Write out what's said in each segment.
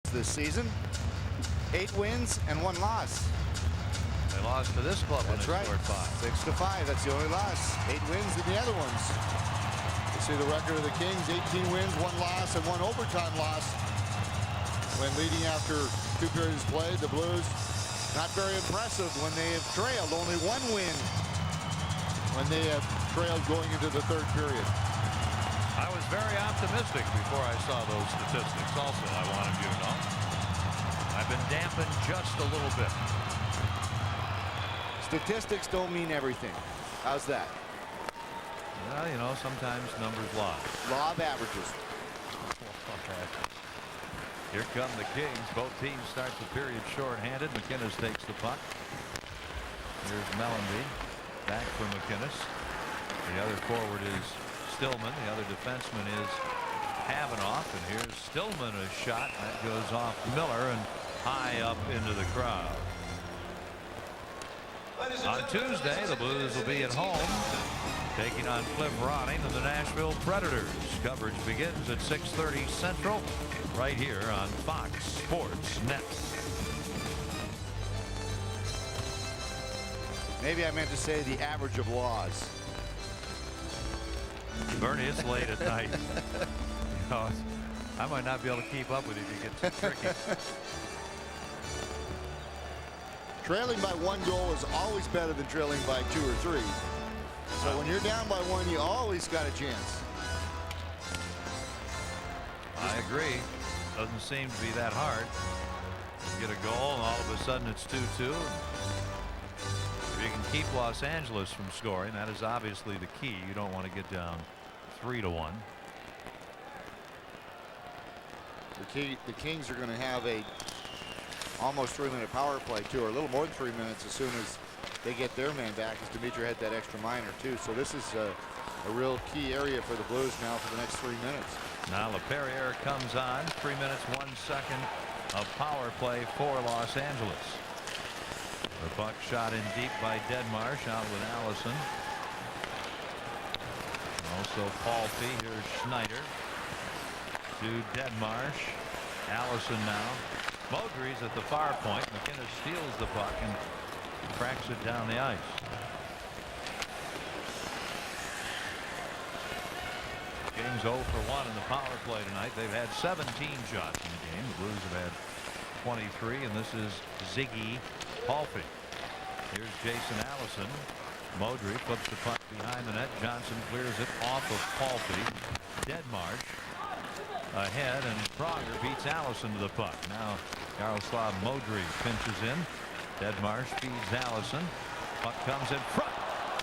this season. 8 wins and 1 loss. They lost to this club when That's they right. scored 5. 6-5. That's the only loss. 8 wins in the other ones. You see the record of the Kings: 18 wins, 1 loss, and 1 overtime loss. When leading after 2 periods played, the Blues not very impressive when they have trailed. Only 1 win when they have trailed going into the 3rd period. I was very optimistic before I saw those statistics. Also, I wanted you to know I've been dampened just a little bit. Statistics don't mean everything. How's that? Well, you know, sometimes numbers lie. Law of averages. Here come the Kings. Both teams start the period short-handed. McInnes takes the puck. Here's Mellanby. Back for McInnes. The other forward is Stillman. The other defenseman is Havanoff. And here's Stillman, a shot that goes off Miller and high up into the crowd. On Tuesday, the Blues will be at home taking on Cliff Ronning and the Nashville Predators. Coverage begins at 6:30 Central right here on Fox Sports Net. Maybe I meant to say the average of laws. Bernie, it's late at night. You know, I might not be able to keep up with it if you get too tricky. Trailing by 1 goal is always better than trailing by 2 or 3. So when you're down by 1, you always got a chance. I agree. Doesn't seem to be that hard. You get a goal and all of a sudden it's 2-2. If you can keep Los Angeles from scoring, that is obviously the key. You don't want to get down 3-1. The Kings are going to have a almost 3-minute power play too, or a little more than 3 minutes as soon as they get their man back, as Dimitri had that extra minor too. So this is a real key area for the Blues now for the next 3 minutes. Now LaPerriere comes on. 3 minutes 1 second of power play for Los Angeles. The puck shot in deep by Deadmarsh, out with Allison. Also Palffy. Here's Schneider to Deadmarsh. Allison now. Modry's at the far point. McInnes steals the puck and cracks it down the ice. Kings 0 for 1 in the power play tonight. They've had 17 shots in the game. The Blues have had 23, and this is Ziggy Palffy. Here's Jason Allison. Modry flips the puck behind the net. Johnson clears it off of Palffy. Deadmarsh ahead, and Pronger beats Allison to the puck. Now Yaroslav Modry pinches in. Deadmarsh feeds Allison. Puck comes in front.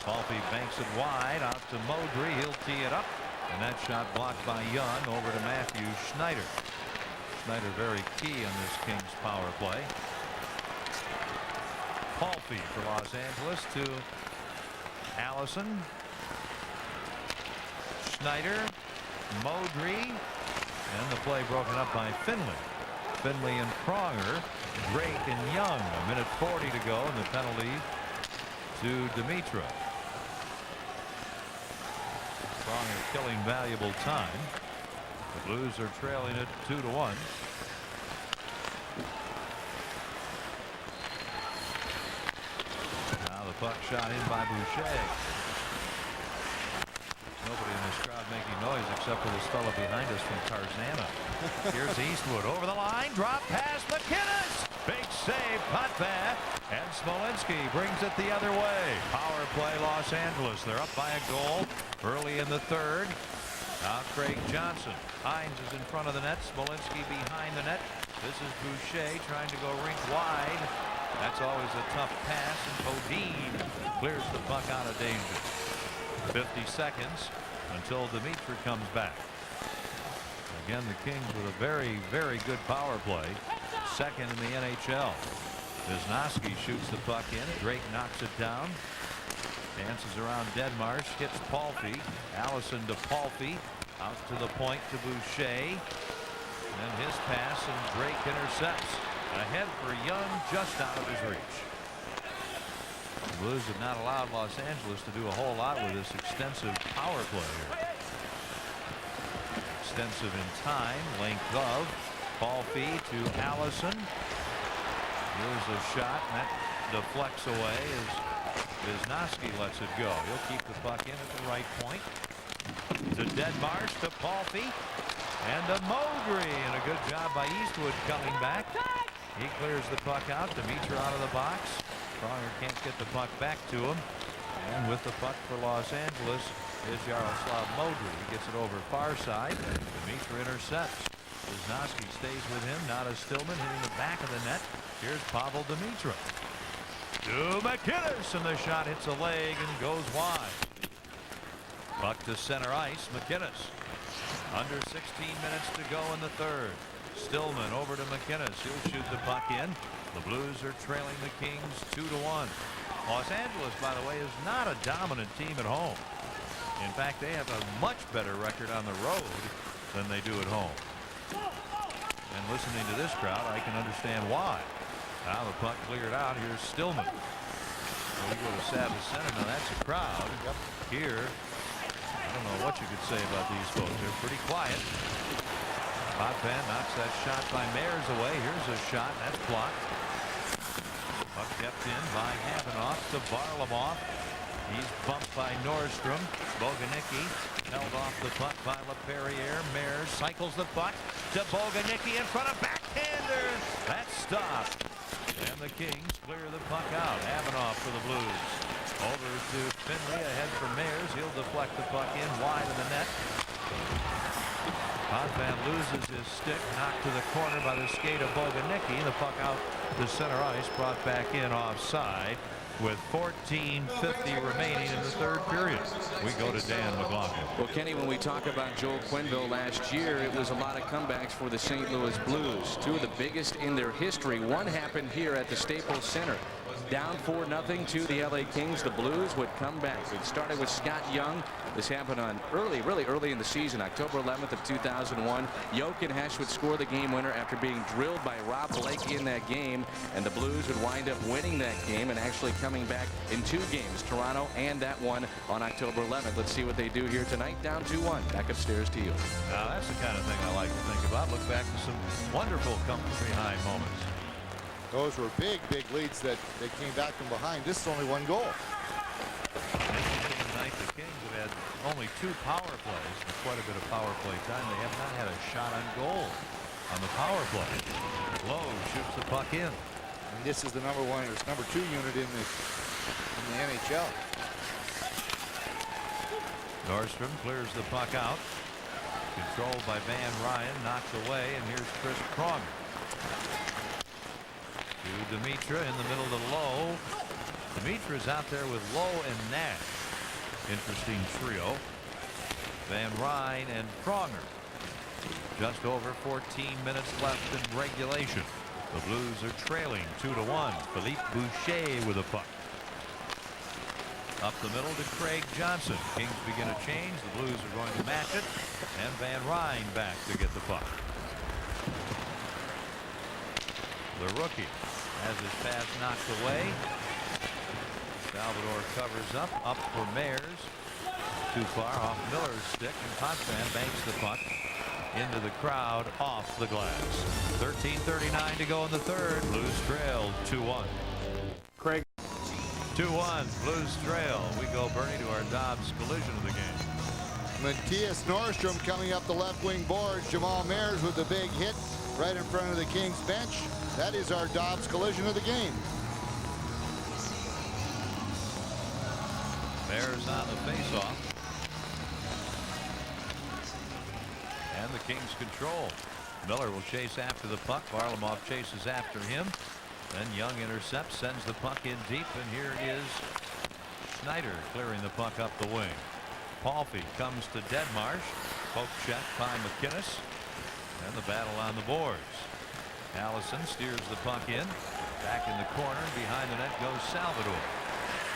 Palffy banks it wide out to Modry. He'll tee it up, and that shot blocked by Young over to Matthew Schneider. Schneider very key on this Kings power play. Palffy for Los Angeles to Allison. Schneider, Modry, and the play broken up by Finley. Finley and Pronger, Drake and Young. 1:40 to go, and the penalty to Dimitra. Pronger killing valuable time. The Blues are trailing it 2-1. Now the puck shot in by Boucher. Nobody in this crowd making noise except for this fellow behind us from Tarzana. Here's Eastwood over the line. Drop pass. McInnes. Big save. Potvin. And Smolinski brings it the other way. Power play Los Angeles. They're up by a goal early in the 3rd. Now Craig Johnson. Hines is in front of the net. Smolinski behind the net. This is Boucher trying to go rink wide. That's always a tough pass. And Bodine clears the puck out of danger. 50 seconds until Dimitri comes back. Again, the Kings with a very, very good power play. 2nd in the NHL. Wisnowski shoots the puck in. Drake knocks it down. Dances around Deadmarsh. Hits Palffy. Allison to Palffy. Out to the point to Boucher. And his pass, and Drake intercepts. Ahead for Young, just out of his reach. The Blues have not allowed Los Angeles to do a whole lot with this extensive power play here. Extensive in time, length of, Potvin to Allison. Here's a shot, and that deflects away as Wisniewski lets it go. He'll keep the puck in at the right point. To Deadmarsh, to Potvin, and to Mowgre, and a good job by Eastwood coming back. He clears the puck out. Dimitra out of the box. Pronger can't get the puck back to him. And with the puck for Los Angeles is Yaroslav Mowgre. He gets it over far side. Dimitra intercepts. Wisniewski stays with him. Now to Stillman hitting the back of the net. Here's Pavel Dimitra. To McInnes, and the shot hits a leg and goes wide. Puck to center ice. McInnes. Under 16 minutes to go in the third. Stillman over to McInnes. He'll shoot the puck in. The Blues are trailing the Kings 2-1. Los Angeles, by the way, is not a dominant team at home. In fact, they have a much better record on the road than they do at home. And listening to this crowd, I can understand why. Now the puck cleared out. Here's Stillman. We go to Savage Center. Now that's a crowd. Here, I don't know what you could say about these folks. They're pretty quiet. Potvin knocks that shot by Mayers away. Here's a shot. That's blocked. Puck kept in by Havanoff to Varlamov. He's bumped by Nordstrom. Boganicki held off the puck by LaPerriere. Mayers cycles the puck to Boganicki in front of backhander. That's stopped. And the Kings clear the puck out. Havanoff for the Blues. Over to Finley, ahead for Mayers. He'll deflect the puck in wide of the net. Potvin loses his stick, knocked to the corner by the skate of Boganicki. The puck out to center ice, brought back in offside with 14:50 remaining in the third period. We go to Dan McLaughlin. Well, Kenny, when we talk about Joel Quenneville last year, it was a lot of comebacks for the St. Louis Blues. Two of the biggest in their history. One happened here at the Staples Center. Down 4-0 to the LA Kings. The Blues would come back. It started with Scott Young. This happened on really early in the season, October 11th of 2001. Jochen Hesch would score the game winner after being drilled by Rob Blake in that game, and the Blues would wind up winning that game and actually coming back in 2 games, Toronto and that one on October 11th. Let's see what they do here tonight. Down 2-1. Back upstairs to you. Now that's the kind of thing I like to think about. Look back to some wonderful come from behind moments. Those were big leads that they came back from behind. This is only 1 goal. Tonight the Kings have had only 2 power plays and quite a bit of power play time. They have not had a shot on goal on the power play. Lowe shoots the puck in. And this is the number 2 unit in the NHL. Nordstrom clears the puck out. Controlled by Van Ryan, knocked away, and here's Chris Pronger. To Dimitra in the middle to Lowe. Dimitra's out there with Lowe and Nash. Interesting trio. Van Ryn and Pronger. Just over 14 minutes left in regulation. The Blues are trailing 2-1. Philippe Boucher with a puck. Up the middle to Craig Johnson. Kings begin a change. The Blues are going to match it. And Van Ryn back to get the puck. The rookie has his pass knocked away. Salvador covers up for Mayers. Too far off Miller's stick, and Potvin banks the puck into the crowd off the glass. 13:39 to go in the third. Blues trail 2-1. Craig. 2-1. Blues trail. We go, Bernie, to our Dobbs collision of the game. Mattias Nordstrom coming up the left wing boards. Jamal Mayers with the big hit right in front of the Kings bench. That is our Dobbs collision of the game. Mayers on the faceoff. And the Kings control. Miller will chase after the puck. Varlamov chases after him. Then Young intercepts, sends the puck in deep, and here is Schneider clearing the puck up the wing. Potvin comes to Deadmarsh. Poke check by McInnes. And the battle on the boards. Allison steers the puck in. Back in the corner. Behind the net goes Salvador.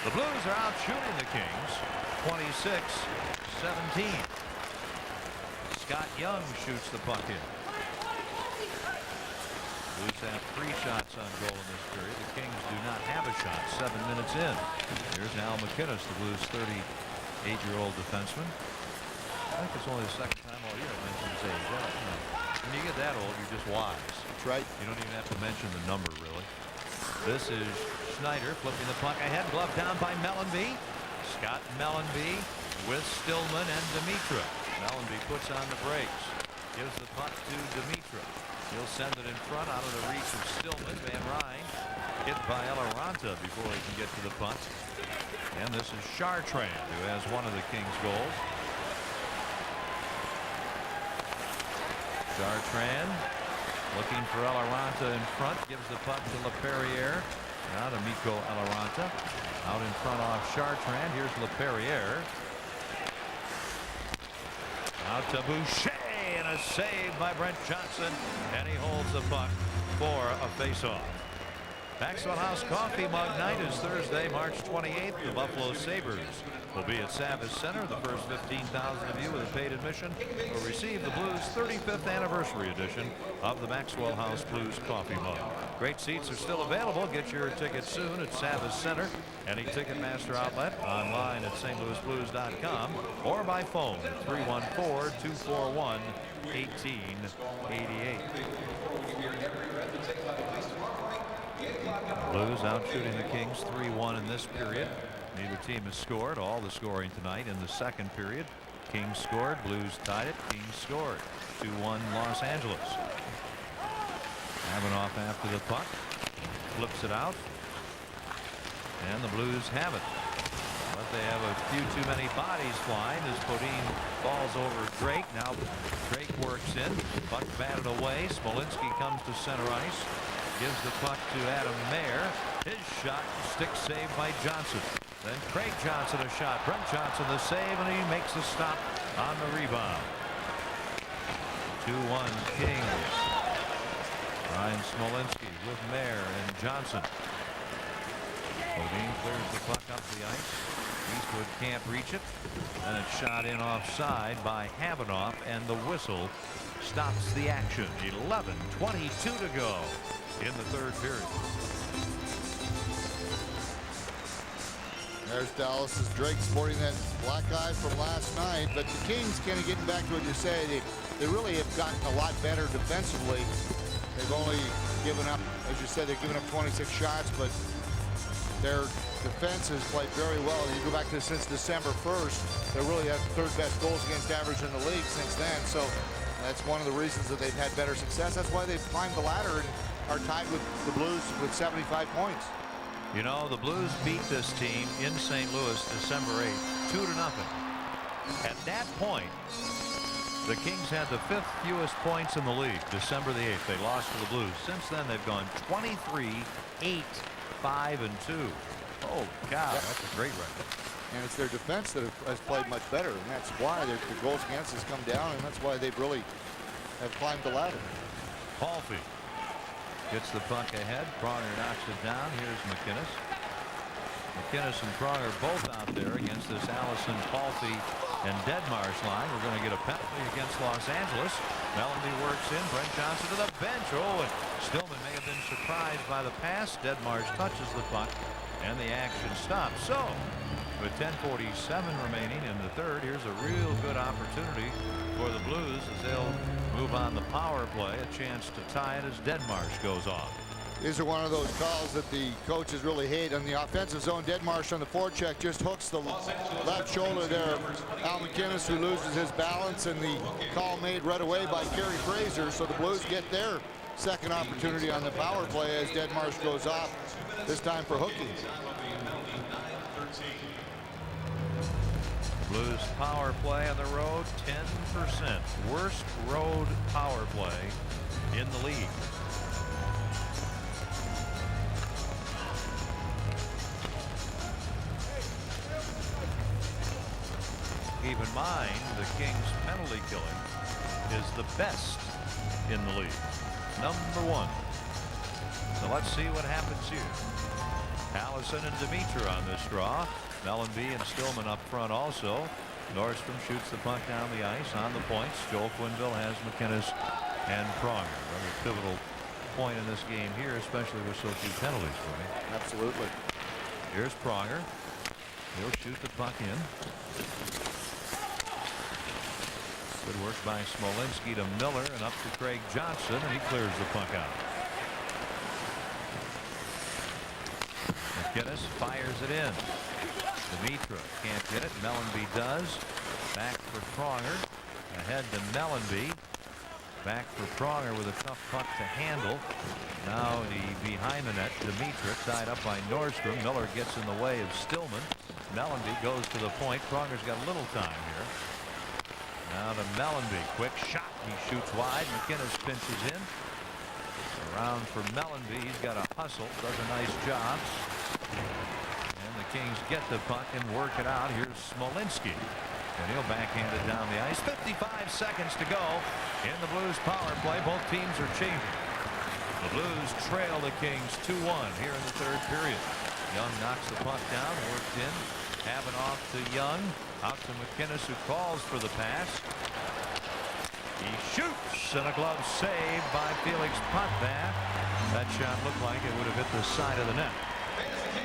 The Blues are out shooting the Kings. 26-17. Scott Young shoots the puck in. Blues have 3 shots on goal in this period. The Kings do not have a shot 7 minutes in. Here's Al McInnes, the Blues 38-year-old defenseman. I think it's only the second time all year I mentioned his age. When you get that old, you're just wise. That's right. You don't even have to mention the number, really. This is Schneider flipping the puck ahead. Glove down by Mellenby. Scott Mellenby with Stillman and Dimitra. Mellenby puts on the brakes. Gives the puck to Dimitra. He'll send it in front out of the reach of Stillman. Van Ryn hit by Eloranta before he can get to the puck. And this is Chartrand, who has one of the Kings' goals. Chartrand looking for Eloranta in front. Gives the puck to LaPerriere. Now to Mikko Eloranta. Out in front off Chartrand. Here's LaPerriere. Out to Boucher. And a save by Brent Johnson. And he holds the puck for a faceoff. Maxwell House Coffee Mug Night is Thursday, March 28th. The Buffalo Sabres will be at Savage Center. The first 15,000 of you with a paid admission will receive the Blues 35th anniversary edition of the Maxwell House Blues Coffee Mug. Great seats are still available. Get your tickets soon at Savage Center, any Ticketmaster outlet, online at stlouisblues.com, or by phone at 314-241-1888. Blues out shooting the Kings 3-1 in this period. Neither team has scored. All the scoring tonight in the second period. Kings scored. Blues tied it. Kings scored. 2-1 Los Angeles. Havenoff after the puck. Flips it out. And the Blues have it. But they have a few too many bodies flying as Potvin falls over Drake. Now Drake works in. Puck batted away. Smolinski comes to center ice. Gives the puck to Adam Mayer. His shot, stick saved by Johnson. Then Craig Johnson a shot. Brent Johnson the save, and he makes the stop on the rebound. 2-1 Kings. Ryan Smolinski with Mayer and Johnson. Potvin clears the puck up the ice. Eastwood can't reach it. And it's shot in offside by Havenoff, and the whistle stops the action. 11:22 to go in the third period. There's Dallas's Drake sporting that black eye from last night. But the Kings, kind of getting back to what you say, they really have gotten a lot better defensively. They've only given up, as you said, they've given up 26 shots, but their defense has played very well. And you go back to since December 1st, they really have the third best goals against average in the league since then. So that's one of the reasons that they've had better success. That's why they've climbed the ladder and are tied with the Blues with 75 points. You know, the Blues beat this team in St. Louis December 8th, 2-0. At that point, the Kings had the 5th fewest points in the league. December the 8th, they lost to the Blues. Since then, they've gone 23-8-5-2. Oh, cow, that's a great record. And it's their defense that has played much better, and that's why their goals against has come down, and that's why they've really have climbed the ladder. Palffy gets the puck ahead. Pronger knocks it down. Here's McInnes. McInnes and Pronger both out there against this Allison, Palffy, and Deadmarsh line. We're going to get a penalty against Los Angeles. Mellenby works in. Brent Johnson to the bench. Oh, and Stillman may have been surprised by the pass. Deadmarsh touches the puck, and the action stops. So, with 10:47 remaining in the third, here's a real good opportunity for the Blues as they'll move on the power play. A chance to tie it as Deadmarsh goes off. These are one of those calls that the coaches really hate. On the offensive zone, Deadmarsh on the forecheck just hooks the left shoulder there of Al McInnes, who loses his balance, and the call made right away by Kerry Fraser. So the Blues get their second opportunity on the power play as Deadmarsh goes off, this time for hooking. Blues power play on the road, 10%. Worst road power play in the league. Keep in mind, the Kings' penalty killing is the best in the league. #1. So let's see what happens here. Allison and Dimitra on this draw. Mellenby and Stillman up front also. Nordstrom shoots the puck down the ice on the points. Joel Quenneville has McInnes and Pronger. Another pivotal point in this game here, especially with so few penalties for me. Absolutely. Here's Pronger. He'll shoot the puck in. Good work by Smolinski to Miller and up to Craig Johnson, and he clears the puck out. McKinnis fires it in. Dimitra can't get it. Mellanby does. Back for Pronger. Ahead to Mellanby. Back for Pronger with a tough puck to handle. Now behind the net. Dimitra tied up by Nordstrom. Miller gets in the way of Stillman. Mellanby goes to the point. Pronger's got a little time here. Now to Mellanby. Quick shot. He shoots wide. McKinnis pinches in. Around for Mellanby. He's got a hustle. Does a nice job. And the Kings get the puck and work it out. Here's Smolinski. And he'll backhand it down the ice. 55 seconds to go in the Blues power play. Both teams are changing. The Blues trail the Kings 2-1 here in the third period. Young knocks the puck down. Worked in. Havenoff to Young. Out to McKinnis, who calls for the pass. He shoots, and a glove save by Felix Potvin. That shot looked like it would have hit the side of the net.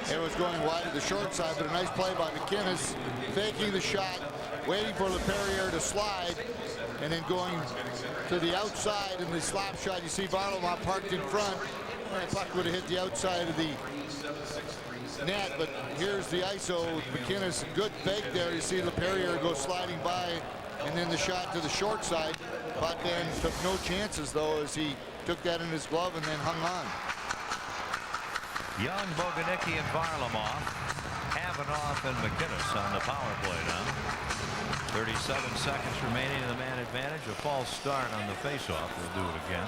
It was going wide to the short side, but a nice play by McKinnis, faking the shot, waiting for Leperrier to slide, and then going to the outside in the slap shot. You see Varlamov parked in front. That puck would have hit the outside of the net, but here's the ISO. McKinnis, good fake there. You see Leperrier go sliding by, and then the shot to the short side. Potvin took no chances, though, as he took that in his glove and then hung on. Young, Boganicki, and Varlamov. Havenoff and McKinnis on the power play now. 37 seconds remaining in the man advantage. A false start on the faceoff. We'll do it again.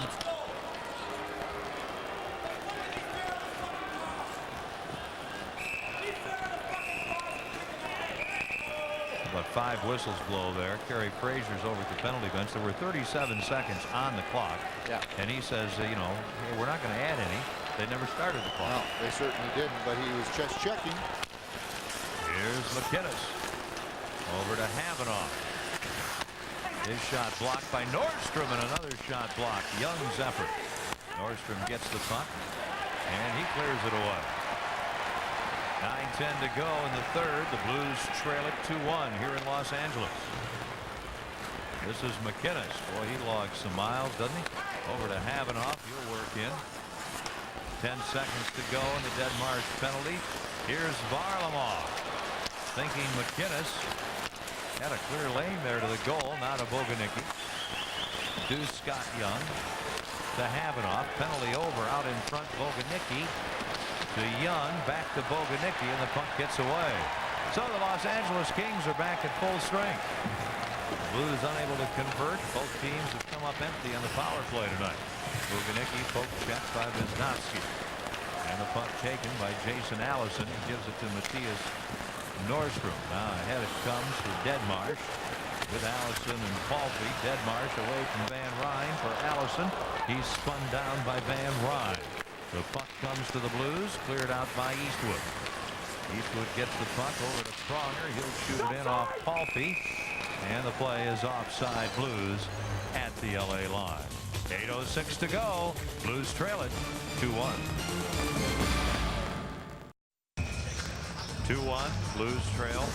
But 5 whistles blow there. Kerry Frazier's over at the penalty bench. There were 37 seconds on the clock. Yeah. And he says, you know, hey, we're not going to add any. They never started the clock. No, they certainly didn't, but he was just checking. Here's McKinnis. Over to Havenoff. His shot blocked by Nordstrom, and another shot blocked. Young's effort. Nordstrom gets the puck, and he clears it away. 9:10 to go in the third. The Blues trail it 2-1 here in Los Angeles. This is McKinnis. Boy, he logs some miles, doesn't he? Over to Havenoff. He'll work in. 10 seconds to go in the Deadmarsh penalty. Here's Varlamov. Thinking McKinnis had a clear lane there to the goal. Now to Boganicki. To Scott Young. To Havenoff. Penalty over. Out in front, Boganicki. To Young. Back to Boganicki, and the puck gets away. So the Los Angeles Kings are back at full strength. Blues unable to convert. Both teams have come up empty on the power play tonight. Boganicki poke check by Wisnowski. And the puck taken by Jason Allison. He gives it to Matthias Nordstrom. Now ahead it comes for Deadmarsh. With Allison and Palfy. Deadmarsh away from Van Ryn for Allison. He's spun down by Van Ryn. The puck comes to the Blues. Cleared out by Eastwood. Eastwood gets the puck over to Pronger. He'll shoot it in off Palfy. And the play is offside. Blues at the LA line. 8:06 to go. Blues trail it 2-1. 2-1. Blues trail.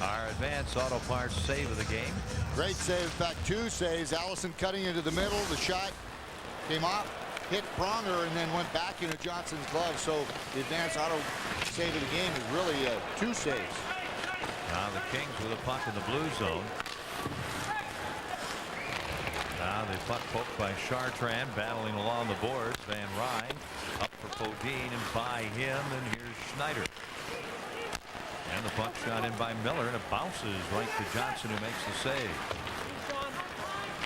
Our Advance Auto Parts save of the game. Great save. In fact, 2 saves. Allison cutting into the middle. The shot came off, hit Pronger, and then went back into Johnson's glove. So the Advance Auto save of the game is really 2 saves. Now the Kings with a puck in the blue zone. Now the puck poked by Chartrand, battling along the boards. Van Ryn up for Potvin, and by him, and here's Schneider. And the puck shot in by Miller, and it bounces right to Johnson, who makes the save.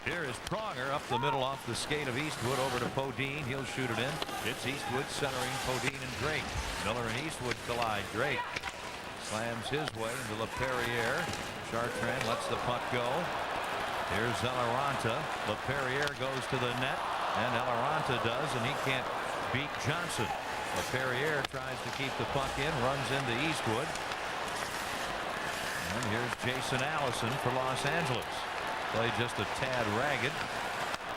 Here is Pronger up the middle off the skate of Eastwood over to Potvin. He'll shoot it in. It's Eastwood centering Potvin and Drake. Miller and Eastwood collide. Drake slams his way into Leperrier. Chartrand lets the puck go. Here's Eloranta. Leperrier goes to the net, and Eloranta does, and he can't beat Johnson. Leperrier tries to keep the puck in, runs into Eastwood. And here's Jason Allison for Los Angeles. Play just a tad ragged,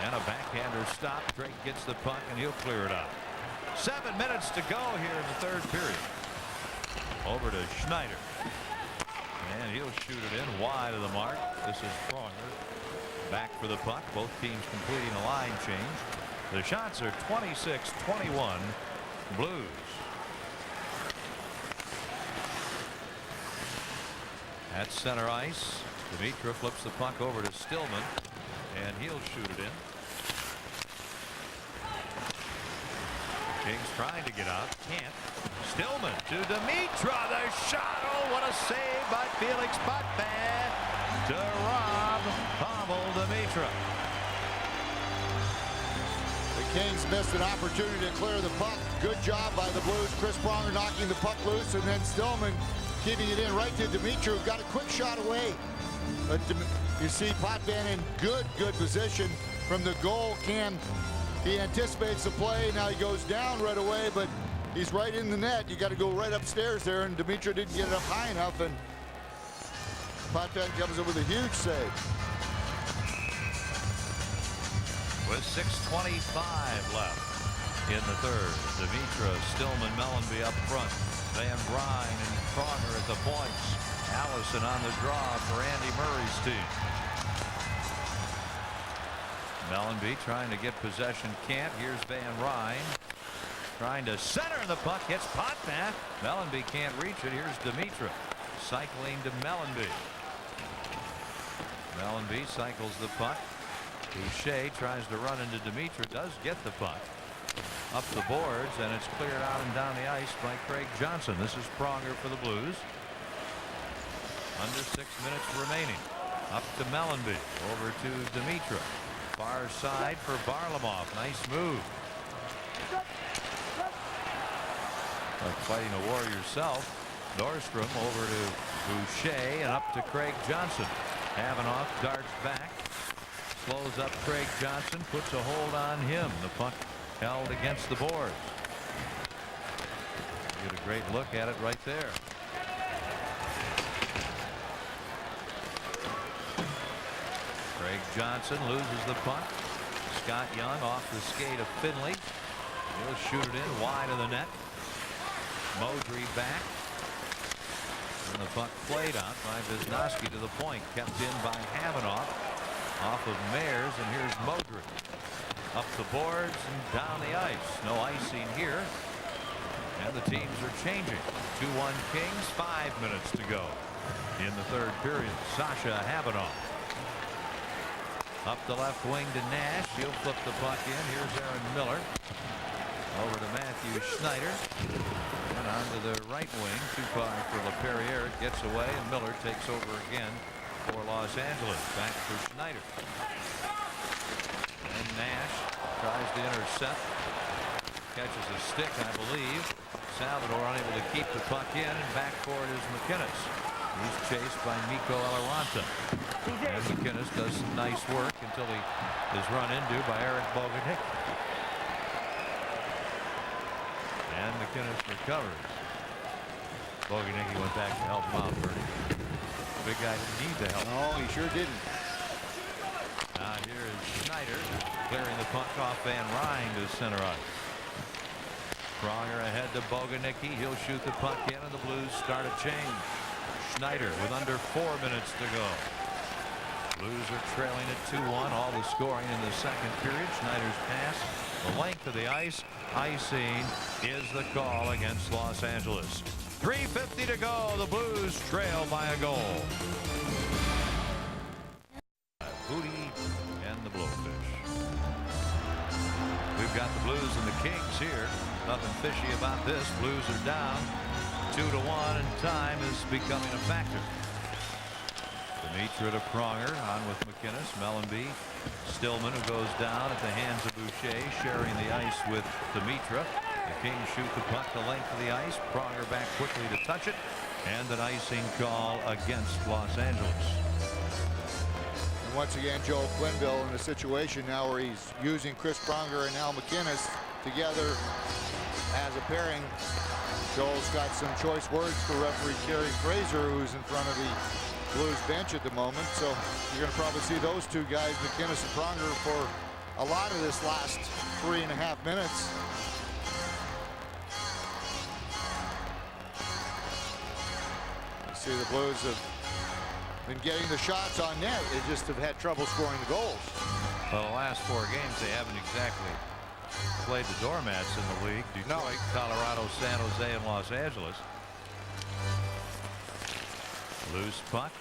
and a backhander stop. Drake gets the puck, and he'll clear it out. 7 minutes to go here in the third period. Over to Schneider. And he'll shoot it in wide of the mark. This is Pronger. Back for the puck. Both teams completing a line change. The shots are 26-21 Blues. At center ice, Dimitra flips the puck over to Stillman, and he'll shoot it in. Kings trying to get out, can't. Stillman to Dimitra, the shot. Oh, what a save by Felix Potvin to rob Pavel Dimitra. The Kings missed an opportunity to clear the puck. Good job by the Blues. Chris Pronger knocking the puck loose, and then Stillman keeping it in right to Dimitra, who got a quick shot away. But you see Potvin in good position from the goal can. He anticipates the play. Now he goes down right away, but he's right in the net. You got to go right upstairs there, and Dimitra didn't get it up high enough, and Potvin comes up with a huge save. With 6:25 left in the third, Dimitra, Stillman, Mellanby up front. Van Ryn and Pronger at the points. Allison on the draw for Andy Murray's team. Mellanby trying to get possession, can't. Here's Van Ryn trying to center the puck, hits Potvin. Mellanby can't reach it. Here's Dimitra cycling to Mellanby. Mellanby cycles the puck. Boucher tries to run into Dimitra, does get the puck up the boards, and it's cleared out and down the ice by Craig Johnson. This is Pronger for the Blues. Under 6 minutes remaining. Up to Mellanby, over to Dimitra. Far side for Varlamov. Nice move. Like fighting a war yourself. Nordstrom over to Boucher and up to Craig Johnson. Havanoff darts back. Slows up Craig Johnson. Puts a hold on him. The puck held against the boards. Get a great look at it right there. Craig Johnson loses the puck. Scott Young off the skate of Finley. He'll shoot it in wide of the net. Modry back. And the puck played out by Wisniewski to the point. Kept in by Havanoff. Off of Mayers, and here's Modry. Up the boards and down the ice. No icing here. And the teams are changing. 2-1 Kings, 5 minutes to go in the third period. Sasha Havanoff. Up the left wing to Nash. He'll flip the puck in. Here's Aaron Miller. Over to Matthew Schneider. And onto the right wing. Too far for LaPerriere. It gets away, and Miller takes over again for Los Angeles. Back for Schneider. And Nash tries to intercept. Catches a stick, I believe. Salvador unable to keep the puck in, and back for it is McInnes. He's chased by Mikko Eloranta. And McInnes does some nice work until he is run into by Eric Boganik. And McInnes recovers. Boganicki went back to help him out. The big guy didn't need the help. No, he sure didn't. Now here is Schneider clearing the puck off Van Ryn to center ice. Pronger ahead to Boganicki. He'll shoot the puck in, and the Blues start a change. Schneider with under 4 minutes to go. Blues are trailing at 2-1. All the scoring in the second period. Schneider's pass, the length of the ice. Icing is the call against Los Angeles. 3:50 to go. The Blues trail by a goal. Hootie and the Blowfish. We've got the Blues and the Kings here. Nothing fishy about this. Blues are down 2-1, and time is becoming a factor. Dimitra to Pronger, on with McInnes. Mellanby, Stillman, who goes down at the hands of Boucher, sharing the ice with Dimitra. The Kings shoot the puck the length of the ice. Pronger back quickly to touch it, and an icing call against Los Angeles. And once again, Joe Quenneville in a situation now where he's using Chris Pronger and Al McInnes together as a pairing. Joel's got some choice words for referee Kerry Fraser, who's in front of the Blues bench at the moment. So you're going to probably see those two guys, McInnes and Pronger, for a lot of this last 3.5 minutes. You see the Blues have than getting the shots on net. They just have had trouble scoring the goals. Well, the last 4 games, they haven't exactly played the doormats in the league. Detroit, Colorado, San Jose, and Los Angeles. Loose puck.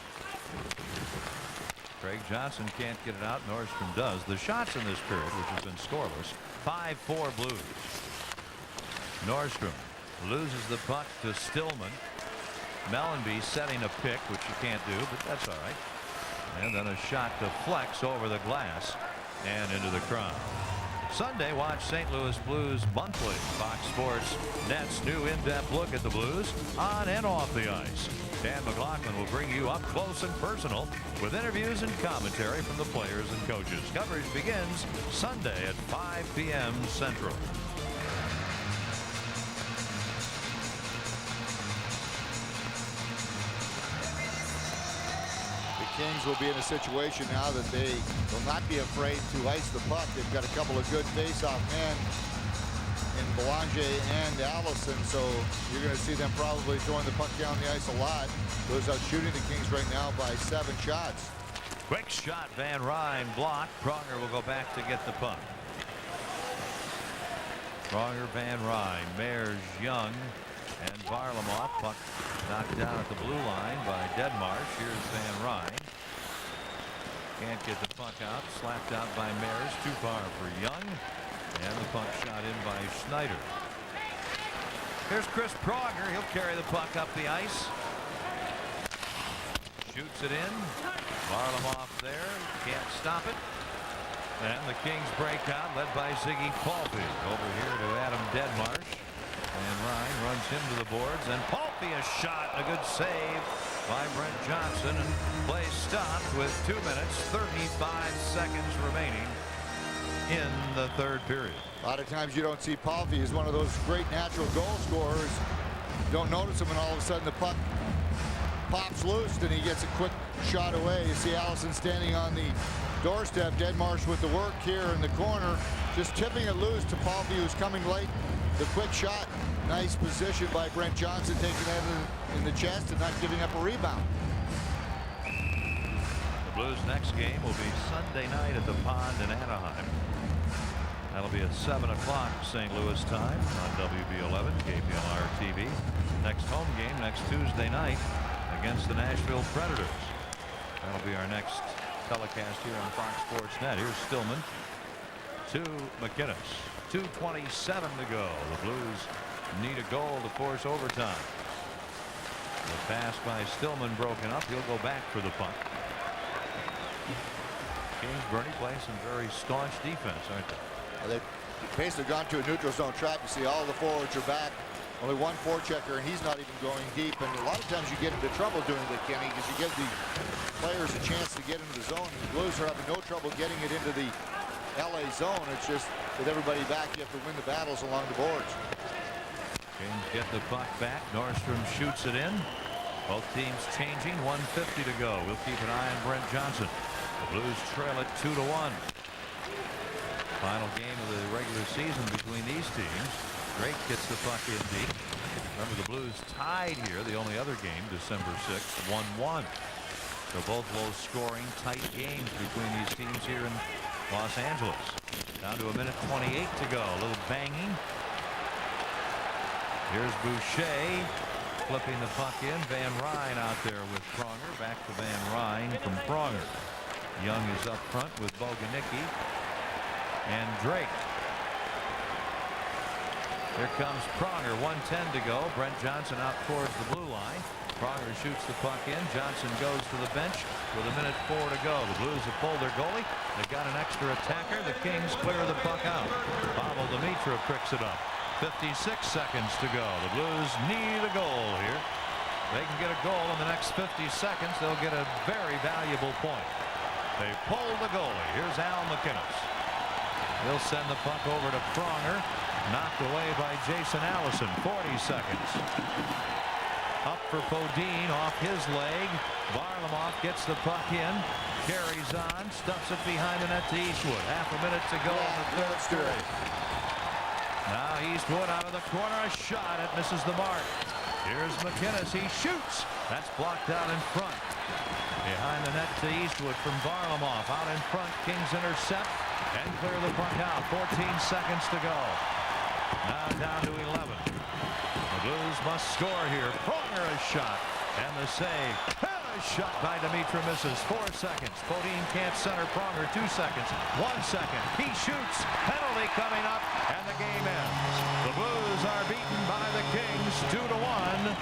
Craig Johnson can't get it out. Nordstrom does. The shots in this period, which has been scoreless, 5-4 Blues. Nordstrom loses the puck to Stillman. Mellenby setting a pick, which you can't do, but that's all right. And then a shot to Flex over the glass and into the crowd. Sunday, watch St. Louis Blues monthly. Fox Sports Net's new in-depth look at the Blues on and off the ice. Dan McLaughlin will bring you up close and personal with interviews and commentary from the players and coaches. Coverage begins Sunday at 5 p.m. Central. Kings will be in a situation now that they will not be afraid to ice the puck. They've got a couple of good face-off men in Belanger and Allison, so you're going to see them probably throwing the puck down the ice a lot. Goes out shooting the Kings right now by 7 shots. Quick shot, Van Ryn blocked. Pronger will go back to get the puck. Pronger, Van Ryn, Meyers, Young, and Varlamov. Puck knocked down at the blue line by Deadmarsh. Here's Van Ryn. Can't get the puck out. Slapped out by Meyers. Too far for Young. And the puck shot in by Schneider. Here's Chris Pronger. He'll carry the puck up the ice. Shoots it in. Varlamov there. Can't stop it. And the Kings break out, led by Ziggy Palffy. Over here to Adam Deadmarsh. And Ryan runs him to the boards, and Palffy a shot, a good save by Brent Johnson, and play stopped with 2 minutes 35 seconds remaining in the 3rd period. A lot of times you don't see Palffy as one of those great natural goal scorers. You don't notice him, and all of a sudden the puck pops loose and he gets a quick shot away. You see Allison standing on the doorstep. Deadmarsh with the work here in the corner, just tipping it loose to Palffy, who's coming late. The quick shot, nice position by Brent Johnson, taking that in the chest and not giving up a rebound. The Blues' next game will be Sunday night at the Pond in Anaheim. That'll be at 7 o'clock St. Louis time on WB11 KPLR TV. Next home game next Tuesday night against the Nashville Predators. That'll be our next telecast here on Fox Sports Net. Here's Stillman to McInnes. 2:27 to go. The Blues need a goal to force overtime. The pass by Stillman broken up. He'll go back for the puck. Kings, Bernie, play some very staunch defense, aren't they? Well, they've basically gone to a neutral zone trap. You see all the forwards are back. Only one forechecker, and he's not even going deep. And a lot of times you get into trouble doing that, Kenny, because you give the players a chance to get into the zone. And the Blues are having no trouble getting it into the LA zone. It's just with everybody back, you have to win the battles along the boards. Kings get the puck back. Nordstrom shoots it in. Both teams changing. 1:50 to go. We'll keep an eye on Brent Johnson. The Blues trail at 2-1. Final game of the regular season between these teams. Drake gets the puck in deep. Remember, the Blues tied here. The only other game, December 6th, 1-1. So both low-scoring, tight games between these teams here in Los Angeles. Down to 1:28 to go. A little banging. Here's Boucher flipping the puck in. Van Ryn out there with Pronger. Back to Van Ryn from Pronger. Young is up front with Boganicki and Drake. Here comes Pronger. 1:10 to go. Brent Johnson out towards the blue line. Pronger shoots the puck in. Johnson goes to the bench with 1:04 to go. The Blues have pulled their goalie. They've got an extra attacker. The Kings clear the puck out. Pavel Dimitrov picks it up. 56 seconds to go. The Blues need a goal here. They can get a goal in the next 50 seconds. They'll get a very valuable point. They pull the goalie. Here's Al McInnes. He'll send the puck over to Pronger. Knocked away by Jason Allison. 40 seconds. Up for Potvin off his leg. Varlamov gets the puck in. Carries on. Stuffs it behind the net to Eastwood. Half a minute to go in the 3rd period. Now Eastwood out of the corner. A shot. It misses the mark. Here's McInnes. He shoots. That's blocked out in front. Behind the net to Eastwood from Varlamov. Out in front, Kings intercept and clear the puck out. 14 seconds to go. Now down to 11. The Blues must score here. Pronger a shot. And the save. A shot by Dimitra misses. 4 seconds. Potvin can't center Pronger. 2 seconds. 1 second. He shoots. Penalty coming up. And the game ends. The Blues are beaten by the Kings 2-1.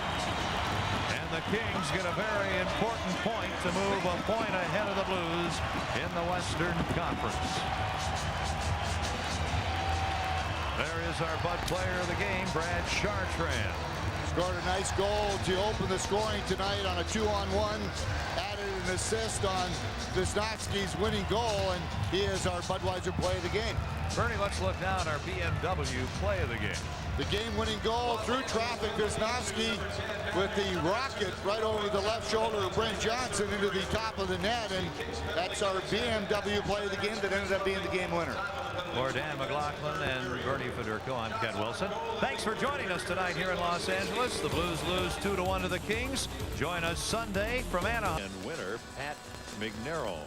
And the Kings get a very important point to move a point ahead of the Blues in the Western Conference. There is our Bud player of the game, Brad Chartrand. Scored a nice goal to open the scoring tonight on a 2-on-1. Added an assist on Wisniewski's winning goal, and he is our Budweiser play of the game. Bernie, let's look now at our BMW play of the game. The game-winning goal through traffic, Wisniewski with the rocket right over the left shoulder of Brent Johnson into the top of the net, and that's our BMW play of the game that ended up being the game winner. For Dan McLaughlin and Bernie Federico, I'm Ken Wilson. Thanks for joining us tonight here in Los Angeles. The Blues lose 2-1 to the Kings. Join us Sunday from Anaheim. And winner, Pat McNarrow.